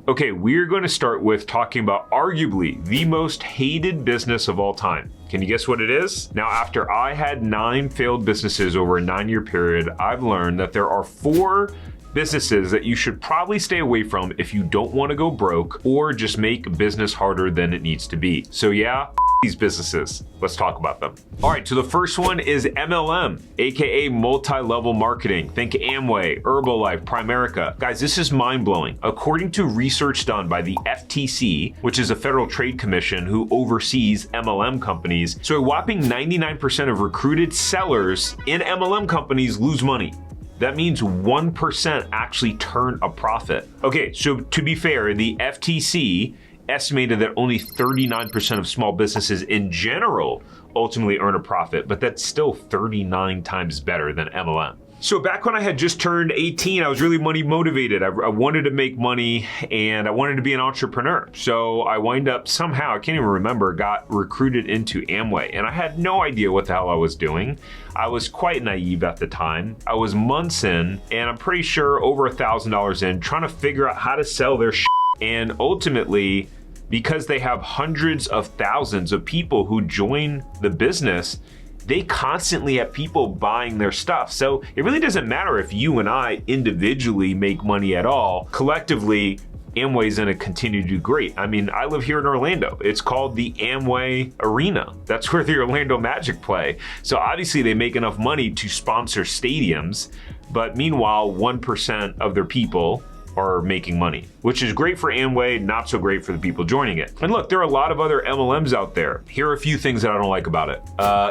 Okay, we're going to start with talking about arguably the most hated business of all time. Can you guess what it is? Now, after I had 9 failed businesses over a 9-year period, I've learned that there are 4 businesses that you should probably stay away from if you don't want to go broke or just make business harder than it needs to be. So yeah, these businesses. Let's talk about them. All right, so the first one is MLM, aka multi-level marketing. Think Amway, Herbalife, Primerica. Guys, this is mind-blowing. According to research done by the FTC, which is a Federal Trade Commission who oversees MLM companies, so a whopping 99% of recruited sellers in MLM companies lose money. That means 1% actually turn a profit. Okay, so to be fair, the FTC estimated that only 39% of small businesses in general ultimately earn a profit, but that's still 39 times better than MLM. So back when I had just turned 18, I was really money motivated. I wanted to make money and I wanted to be an entrepreneur. So I wind up somehow, I can't even remember, got recruited into Amway, and I had no idea what the hell I was doing. I was quite naive at the time. I was months in, and I'm pretty sure over $1,000 in, trying to figure out how to sell their shit. And ultimately, because they have hundreds of thousands of people who join the business, they constantly have people buying their stuff. So it really doesn't matter if you and I individually make money at all. Collectively, Amway's gonna continue to do great. I mean, I live here in Orlando. It's called the Amway Arena. That's where the Orlando Magic play. So obviously they make enough money to sponsor stadiums, but meanwhile, 1% of their people are making money, which is great for Amway, not so great for the people joining it. And look, there are a lot of other MLMs out there. Here are a few things that I don't like about it.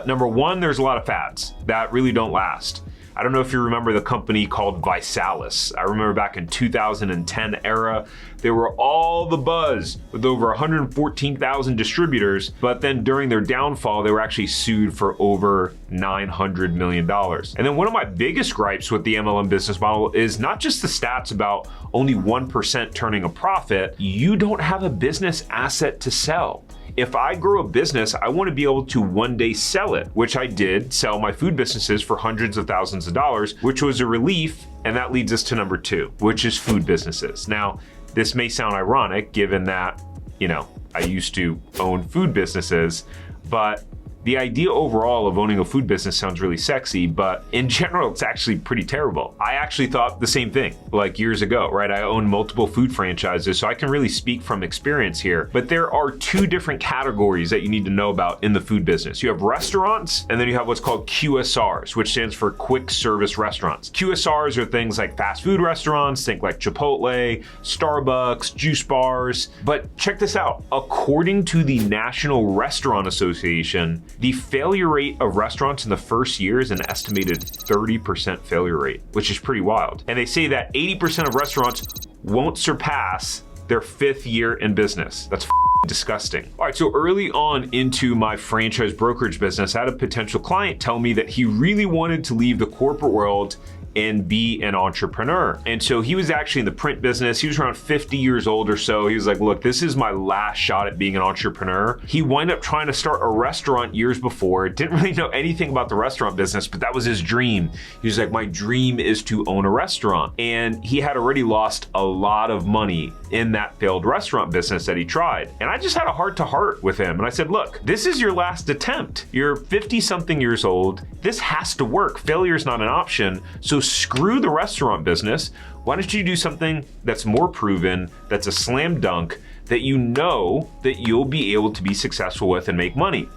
Number one, there's a lot of fads that really don't last. I don't know if you remember the company called Visalis. I remember back in 2010 era, they were all the buzz with over 114,000 distributors, but then during their downfall, they were actually sued for over $900 million. And then one of my biggest gripes with the MLM business model is not just the stats about only 1% turning a profit, you don't have a business asset to sell. If I grow a business, I want to be able to one day sell it, which I did sell my food businesses for hundreds of thousands of dollars, which was a relief. And that leads us to number 2, which is food businesses. Now, this may sound ironic given that, I used to own food businesses, but the idea overall of owning a food business sounds really sexy, but in general, it's actually pretty terrible. I actually thought the same thing like years ago, right? I own multiple food franchises, so I can really speak from experience here. But there are 2 different categories that you need to know about in the food business. You have restaurants, and then you have what's called QSRs, which stands for quick service restaurants. QSRs are things like fast food restaurants, think like Chipotle, Starbucks, juice bars. But check this out. According to the National Restaurant Association, the failure rate of restaurants in the first year is an estimated 30% failure rate, which is pretty wild. And they say that 80% of restaurants won't surpass their 5th year in business. That's disgusting. All right, so early on into my franchise brokerage business, I had a potential client tell me that he really wanted to leave the corporate world and be an entrepreneur. And so he was actually in the print business. He was around 50 years old or so. He was like, look, this is my last shot at being an entrepreneur. He wound up trying to start a restaurant years before. Didn't really know anything about the restaurant business, but that was his dream. He was like, my dream is to own a restaurant. And he had already lost a lot of money in that failed restaurant business that he tried. And I just had a heart-to-heart with him. And I said, look, this is your last attempt. You're 50-something years old. This has to work. Failure is not an option. So screw the restaurant business. Why don't you do something that's more proven, that's a slam dunk, that you know that you'll be able to be successful with and make money?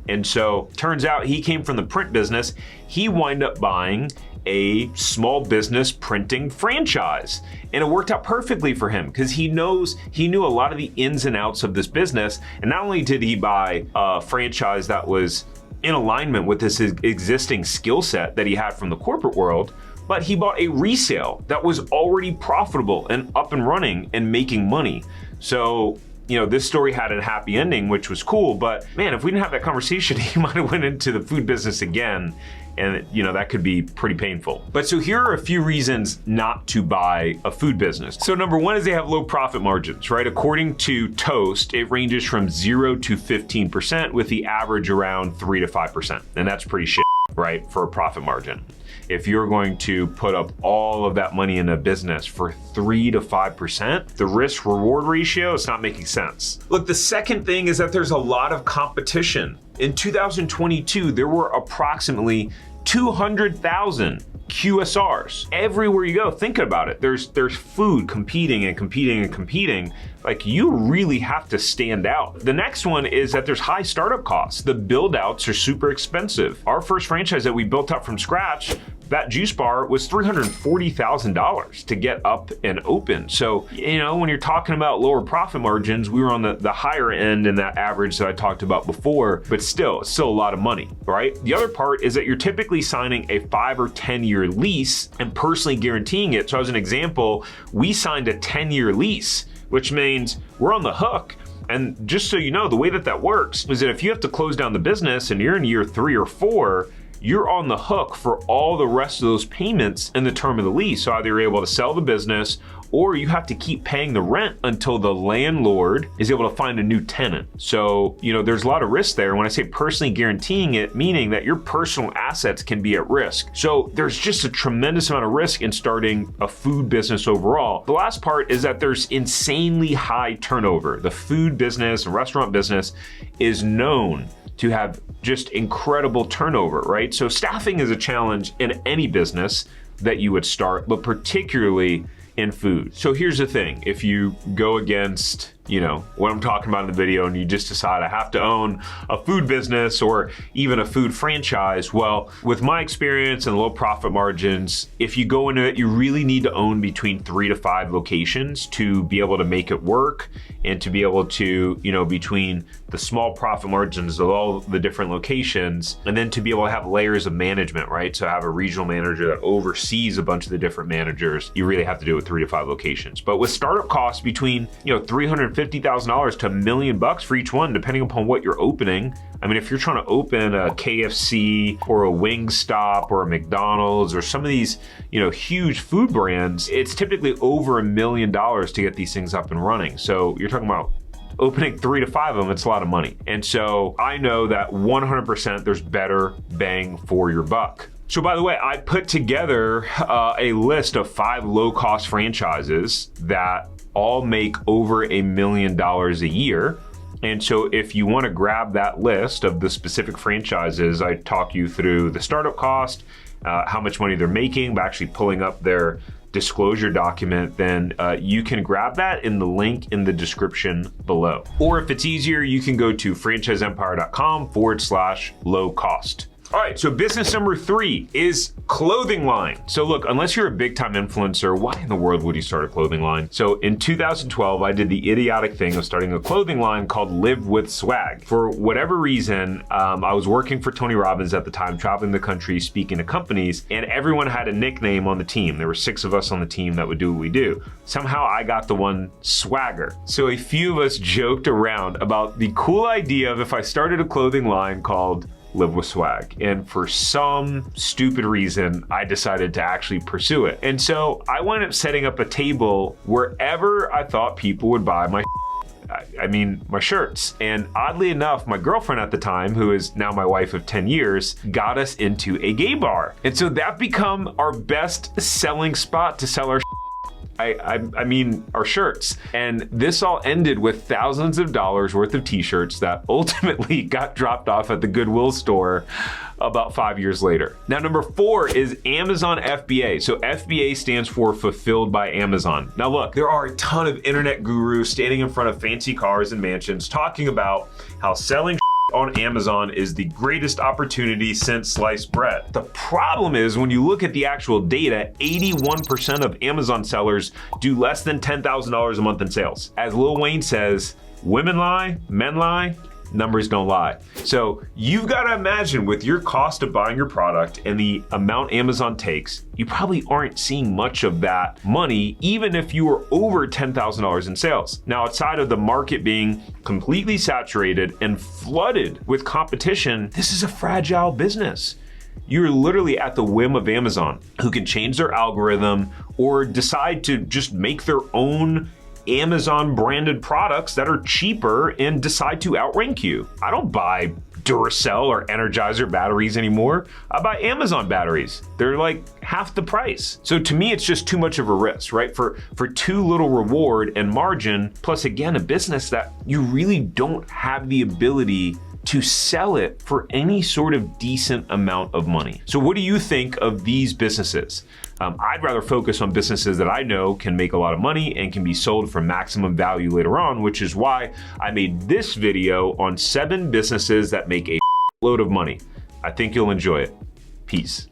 And so turns out he came from the print business. He wound up buying a small business printing franchise. And it worked out perfectly for him because he knew a lot of the ins and outs of this business. And not only did he buy a franchise that was in alignment with this existing skill set that he had from the corporate world, but he bought a resale that was already profitable and up and running and making money. So, this story had a happy ending, which was cool, but man, if we didn't have that conversation, he might have went into the food business again. And that could be pretty painful. But so here are a few reasons not to buy a food business. So number 1 is they have low profit margins, right? According to Toast, it ranges from 0 to 15% with the average around 3 to 5%. And that's pretty shit, right? For a profit margin. if you're going to put up all of that money in a business for 3 to 5%, the risk reward ratio is not making sense. Look, the second thing is that there's a lot of competition. In 2022, there were approximately 200,000 QSRs. Everywhere you go, think about it. There's food competing and competing and competing. Like, you really have to stand out. The next one is that there's high startup costs. The build outs are super expensive. Our first franchise that we built up from scratch, that juice bar was $340,000 to get up and open. So, you know, when you're talking about lower profit margins, we were on the higher end in that average that I talked about before, but still, it's still a lot of money, right? The other part is that you're typically signing a 5 or 10-year lease and personally guaranteeing it. So as an example, we signed a 10-year lease, which means we're on the hook. And just so you know, the way that works is that if you have to close down the business and you're in year 3 or 4, you're on the hook for all the rest of those payments in the term of the lease. So either you're able to sell the business or you have to keep paying the rent until the landlord is able to find a new tenant. So, you know, there's a lot of risk there. When I say personally guaranteeing it, meaning that your personal assets can be at risk. So there's just a tremendous amount of risk in starting a food business overall. The last part is that there's insanely high turnover. The food business and restaurant business is known to have just incredible turnover, right? So staffing is a challenge in any business that you would start, but particularly in food. So here's the thing, if you go against, you know, what I'm talking about in the video and you just decide I have to own a food business or even a food franchise, well, with my experience and low profit margins, if you go into it, you really need to own between 3 to 5 locations to be able to make it work and to be able to, you know, between the small profit margins of all the different locations, and then to be able to have layers of management, right? So have a regional manager that oversees a bunch of the different managers. You really have to do it with 3 to 5 locations. But with startup costs between, you know, $350,000 to $1 million for each one, depending upon what you're opening. I mean, if you're trying to open a KFC or a Wingstop or a McDonald's or some of these, you know, huge food brands, it's typically over $1 million to get these things up and running. So you're talking about opening 3 to 5 of them, it's a lot of money. And so I know that 100% there's better bang for your buck. So by the way, I put together a list of 5 low-cost franchises that all make over $1 million a year. And so if you want to grab that list of the specific franchises, I talk you through the startup cost, how much money they're making by actually pulling up their disclosure document, then you can grab that in the link in the description below. Or if it's easier, you can go to franchiseempire.com/low cost. All right, so business number 3 is clothing line. So look, unless you're a big time influencer, why in the world would you start a clothing line? So in 2012, I did the idiotic thing of starting a clothing line called Live With Swag. For whatever reason, I was working for Tony Robbins at the time, traveling the country, speaking to companies, and everyone had a nickname on the team. There were 6 of us on the team that would do what we do. Somehow I got the one Swagger. So a few of us joked around about the cool idea of if I started a clothing line called Live With Swag. And for some stupid reason, I decided to actually pursue it. And so I wound up setting up a table wherever I thought people would buy my shirts. And oddly enough, my girlfriend at the time, who is now my wife of 10 years, got us into a gay bar. And so that became our best selling spot to sell our I mean our shirts. And this all ended with thousands of dollars worth of t-shirts that ultimately got dropped off at the Goodwill store about 5 years later. Now, number 4 is Amazon FBA. So FBA stands for Fulfilled by Amazon. Now look, there are a ton of internet gurus standing in front of fancy cars and mansions talking about how selling on Amazon is the greatest opportunity since sliced bread. The problem is when you look at the actual data, 81% of Amazon sellers do less than $10,000 a month in sales. As Lil Wayne says, women lie, men lie, numbers don't lie. So you've got to imagine with your cost of buying your product and the amount Amazon takes, you probably aren't seeing much of that money, even if you were over $10,000 in sales. Now, outside of the market being completely saturated and flooded with competition, this is a fragile business. You're literally at the whim of Amazon, who can change their algorithm or decide to just make their own Amazon branded products that are cheaper and decide to outrank you. I don't buy Duracell or Energizer batteries anymore. I buy Amazon batteries. They're like half the price. So to me, it's just too much of a risk, right? For too little reward and margin, plus again, a business that you really don't have the ability to sell it for any sort of decent amount of money. So what do you think of these businesses? I'd rather focus on businesses that I know can make a lot of money and can be sold for maximum value later on, which is why I made this video on 7 businesses that make a load of money. I think you'll enjoy it. Peace.